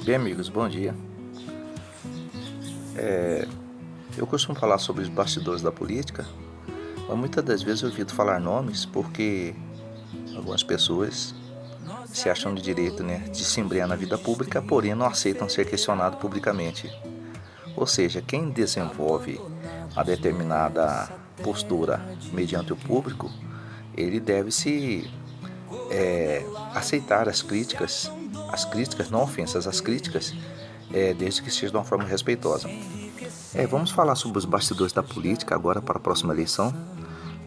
Bem, amigos, bom dia. Eu costumo falar sobre os bastidores da política, mas muitas das vezes eu evito falar nomes porque algumas pessoas se acham de direito, de se embrenhar na vida pública, porém não aceitam ser questionado publicamente. Ou seja, quem desenvolve a determinada postura mediante o público, ele deve se aceitar as críticas, não ofensas, as críticas, desde que seja de uma forma respeitosa. Vamos falar sobre os bastidores da política agora para a próxima eleição,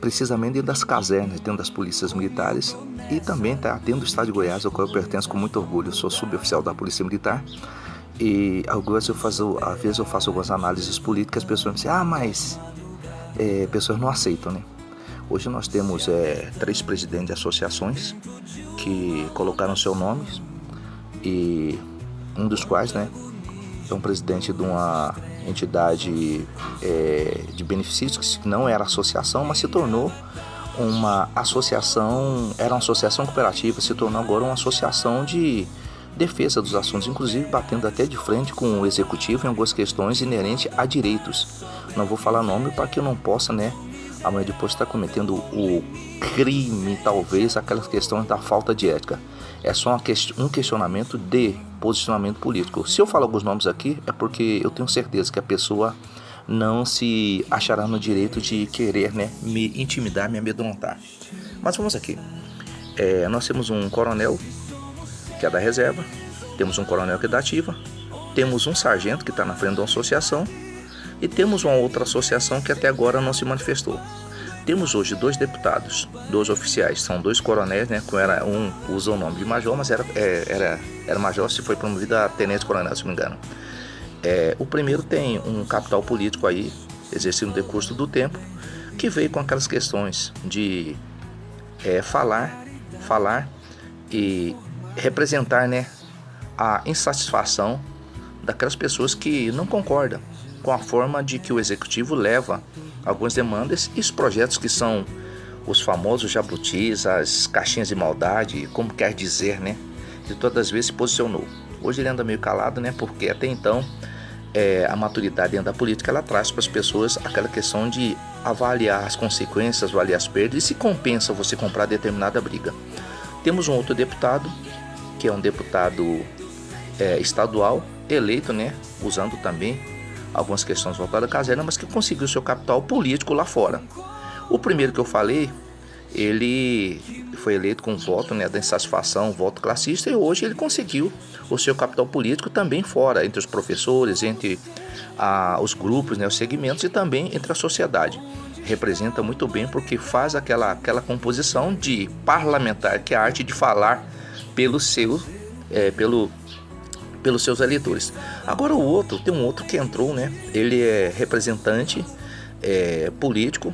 precisamente dentro das casernas, dentro das polícias militares e também dentro do estado de Goiás, ao qual eu pertenço com muito orgulho. Eu sou suboficial da Polícia Militar e às vezes eu faço algumas análises políticas, as pessoas me dizem, mas pessoas não aceitam, né? Hoje nós temos 3 presidentes de associações que colocaram seu nome e um dos quais, é um presidente de uma entidade de benefícios que não era associação, mas se tornou uma associação, era uma associação cooperativa, se tornou agora uma associação de defesa dos assuntos, inclusive batendo até de frente com o executivo em algumas questões inerentes a direitos. Não vou falar nome para que eu não possa, amanhã depois estar cometendo o crime, talvez, aquelas questões da falta de ética. É só um questionamento de posicionamento político. Se eu falo alguns nomes aqui, é porque eu tenho certeza que a pessoa não se achará no direito de querer, me intimidar, me amedrontar. Mas vamos aqui. Nós temos um coronel, que é da reserva, temos um coronel que é da ativa, temos um sargento que está na frente de uma associação e temos uma outra associação que até agora não se manifestou. Temos hoje 2 deputados, 2 oficiais, são 2 coronéis, um usa o nome de major, mas era major, se foi promovido a tenente-coronel, se não me engano. O primeiro tem um capital político aí, exercido no decurso do tempo, que veio com aquelas questões de falar e representar, a insatisfação daquelas pessoas que não concordam com a forma de que o executivo leva algumas demandas e os projetos que são os famosos jabutis, as caixinhas de maldade, como quer dizer, de todas as vezes se posicionou. Hoje ele anda meio calado, porque até então a maturidade dentro da política ela traz para as pessoas aquela questão de avaliar as consequências, avaliar as perdas e se compensa você comprar determinada briga. Temos um outro deputado, que é um deputado estadual, eleito, usando também algumas questões voltadas à caserna, mas que conseguiu seu capital político lá fora. O primeiro que eu falei, ele foi eleito com voto, da insatisfação, voto classista, e hoje ele conseguiu o seu capital político também fora, entre os professores, entre os grupos, os segmentos e também entre a sociedade. Representa muito bem porque faz aquela composição de parlamentar, que é a arte de falar pelos seus eleitores. Agora tem um outro que entrou, ele é representante político,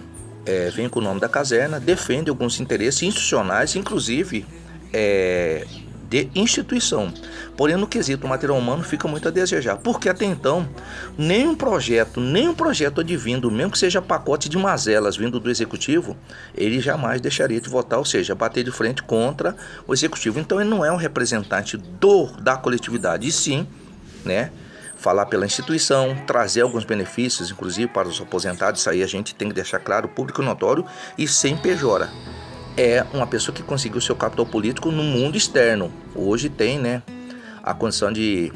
vem com o nome da caserna, defende alguns interesses institucionais, inclusive de instituição. Porém, no quesito material humano fica muito a desejar, porque até então nenhum projeto advindo, mesmo que seja pacote de mazelas vindo do executivo, ele jamais deixaria de votar, ou seja, bater de frente contra o executivo. Então ele não é um representante da coletividade, e sim, falar pela instituição, trazer alguns benefícios, inclusive para os aposentados. Isso aí a gente tem que deixar claro, público notório e sem pejora. É uma pessoa que conseguiu seu capital político no mundo externo. Hoje tem, a condição de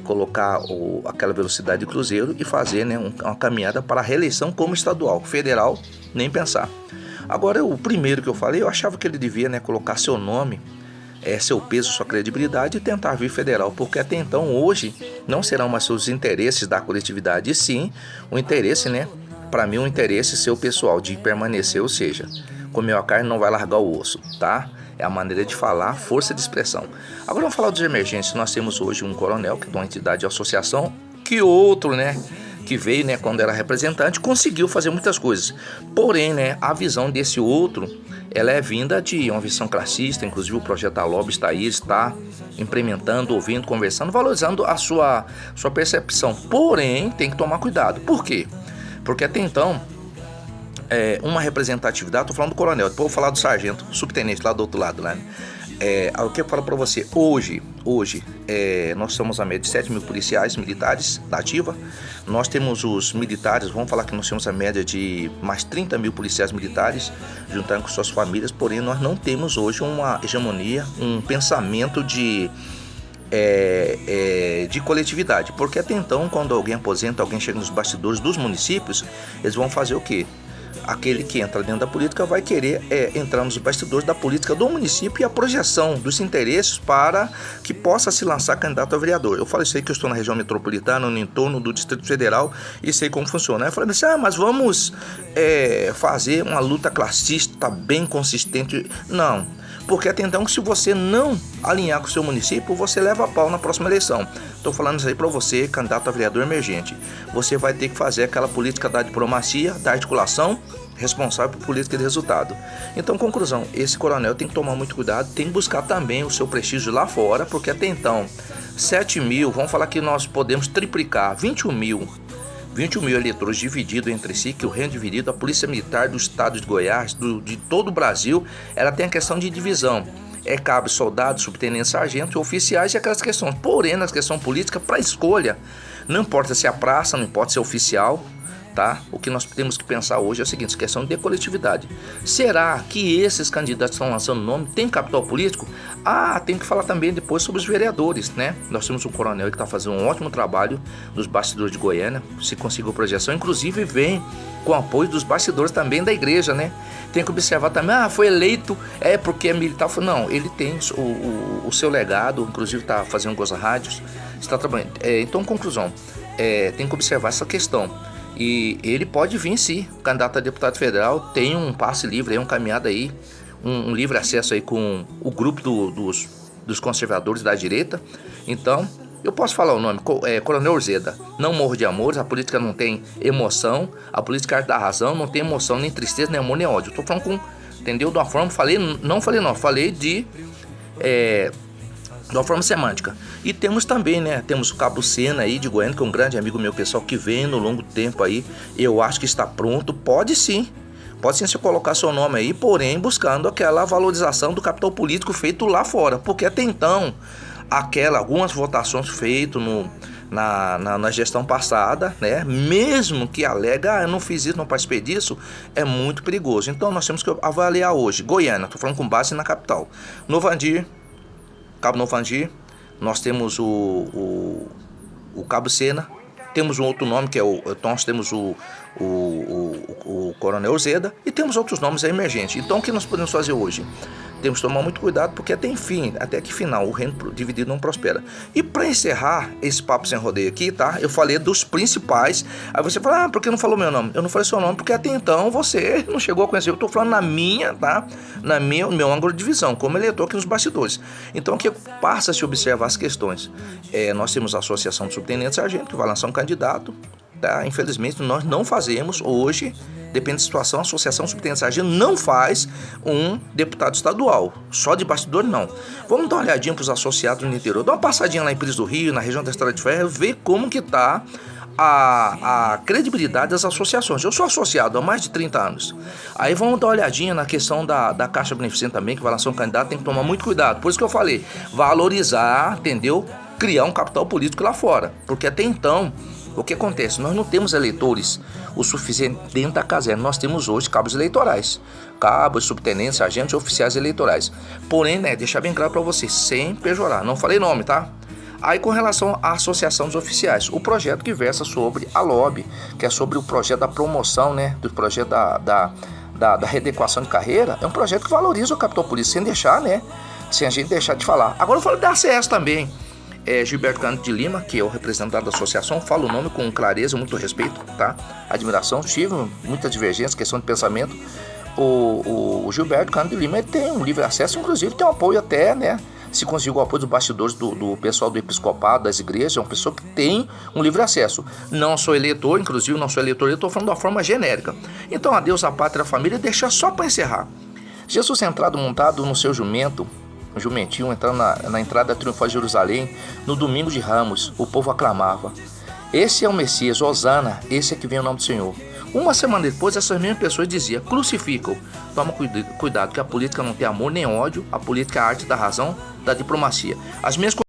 colocar aquela velocidade de cruzeiro e fazer, uma caminhada para a reeleição como estadual. Federal, nem pensar. Agora, o primeiro que eu falei, eu achava que ele devia, colocar seu nome, seu peso, sua credibilidade e tentar vir federal, porque até então, hoje, não serão mais os interesses da coletividade, e sim o interesse, para mim, o interesse seu pessoal de permanecer, ou seja, comeu a carne não vai largar o osso, tá? É a maneira de falar, força de expressão. Agora vamos falar dos emergentes. Nós temos hoje um coronel, que é de uma entidade de associação, que outro, que veio, quando era representante, conseguiu fazer muitas coisas. Porém, a visão desse outro, ela é vinda de uma visão classista, inclusive o projeto da Lobby está aí, está implementando, ouvindo, conversando, valorizando a sua percepção. Porém, tem que tomar cuidado. Por quê? Porque até então, uma representatividade, estou falando do coronel, depois vou falar do sargento, subtenente lá do outro lado, O que eu falo para você, hoje nós somos a média de 7 mil policiais militares da ativa. Nós temos os militares, vamos falar que nós temos a média de mais 30 mil policiais militares, juntando com suas famílias, porém nós não temos hoje uma hegemonia, um pensamento de coletividade, porque até então, quando alguém aposenta, alguém chega nos bastidores dos municípios, eles vão fazer o quê? Aquele que entra dentro da política vai querer entrar nos bastidores da política do município e a projeção dos interesses para que possa se lançar candidato a vereador. Eu falei, sei que eu estou na região metropolitana, no entorno do Distrito Federal, e sei como funciona. Aí eu falei assim, mas vamos fazer uma luta classista bem consistente. Não, porque até então, se você não alinhar com o seu município, você leva a pau na próxima eleição. Estou falando isso aí para você, candidato a vereador emergente. Você vai ter que fazer aquela política da diplomacia, da articulação, responsável por política de resultado. Então, conclusão, esse coronel tem que tomar muito cuidado, tem que buscar também o seu prestígio lá fora, porque até então, 7 mil, vamos falar que nós podemos triplicar, 21 mil eleitores divididos entre si, que o reino dividido, a Polícia Militar do Estado de Goiás, de todo o Brasil, ela tem a questão de divisão. Cabe soldados, subtenentes, sargentos, oficiais e aquelas questões. Porém, na questão política, para escolha, não importa se é a praça, não importa se é oficial, tá? O que nós temos que pensar hoje é o seguinte, questão de coletividade. Será que esses candidatos estão lançando nome? Tem capital político? Tem que falar também depois sobre os vereadores, né? Nós temos um coronel que está fazendo um ótimo trabalho nos bastidores de Goiânia, se conseguiu projeção, inclusive vem com apoio dos bastidores também da igreja, né? Tem que observar também, foi eleito, porque é militar. Não, ele tem o seu legado, inclusive está fazendo algumas rádios, está trabalhando. Então, conclusão, tem que observar essa questão. E ele pode vir sim, candidato a deputado federal, tem um passe livre, um caminhada aí, um livre acesso aí com o grupo dos conservadores da direita. Então, eu posso falar o nome, Coronel Urzeda. Não morro de amores, a política não tem emoção, a política é arte da razão, não tem emoção, nem tristeza, nem amor, nem ódio. Eu tô falando entendeu? De uma forma, falei de uma forma semântica. E temos também, né, temos o Cabo Sena aí de Goiânia, que é um grande amigo meu pessoal que vem no longo tempo aí, eu acho que está pronto, pode sim se colocar seu nome aí, porém buscando aquela valorização do capital político feito lá fora, porque até então, algumas votações feitas na gestão passada, né, mesmo que alega, eu não fiz isso, não participei disso, é muito perigoso. Então nós temos que avaliar hoje, Goiânia, estou falando com base na capital, Cabo Novo Andir, nós temos o Cabo Sena, temos um outro nome que nós temos o Coronel Urzeda e temos outros nomes emergentes. Então o que nós podemos fazer hoje? Temos que tomar muito cuidado porque até que final o reino dividido não prospera. E para encerrar esse papo sem rodeio aqui, tá? Eu falei dos principais. Aí você fala, por que não falou meu nome? Eu não falei seu nome porque até então você não chegou a conhecer. Eu tô falando na minha, tá? No meu ângulo de visão, como eleitor aqui nos bastidores. Então aqui passa a se observar as questões. Nós temos a Associação de Subtenentes Sargento, que vai lançar um candidato. Tá? Infelizmente nós não fazemos hoje, depende da situação, a Associação Subtenente Sargento não faz um deputado estadual, só de bastidor não. Vamos dar uma olhadinha para os associados no interior, dá uma passadinha lá em Pires do Rio, na região da Estrada de Ferro, ver como que está a credibilidade das associações. Eu sou associado há mais de 30 anos. Aí vamos dar uma olhadinha na questão da Caixa Beneficente também, que vai lançar um candidato, tem que tomar muito cuidado. Por isso que eu falei, valorizar, entendeu? Criar um capital político lá fora, porque até então o que acontece? Nós não temos eleitores o suficiente dentro da caserna. Nós temos hoje cabos eleitorais. Cabos, subtenentes, agentes e oficiais eleitorais. Porém, né, deixar bem claro para você, sem pejorar. Não falei nome, tá? Aí com relação à Associação dos Oficiais, o projeto que versa sobre a lobby, que é sobre o projeto da promoção, né, do projeto da readequação de carreira, é um projeto que valoriza o capital político, sem a gente deixar de falar. Agora eu falo da ACS também. Gilberto Cândido de Lima, que é o representante da associação, falo o nome com clareza, muito respeito, tá? Admiração, tive muita divergência, questão de pensamento. O Gilberto Cândido de Lima, ele tem um livre acesso, inclusive tem um apoio até, né? Se conseguiu o apoio dos bastidores do pessoal do episcopado, das igrejas, é uma pessoa que tem um livre acesso. Não sou eleitor, inclusive não sou eleitor, eu estou falando de uma forma genérica. Então, a Deus, a pátria, a família, deixa só para encerrar. Jesus entrado montado no seu jumento, um jumentinho entrando na entrada triunfal de Jerusalém, no domingo de Ramos, o povo aclamava: esse é o Messias, Hosana, esse é que vem o nome do Senhor. Uma semana depois, essas mesmas pessoas diziam: crucificam. Toma cuidado, que a política não tem amor nem ódio. A política é a arte da razão, da diplomacia. As minhas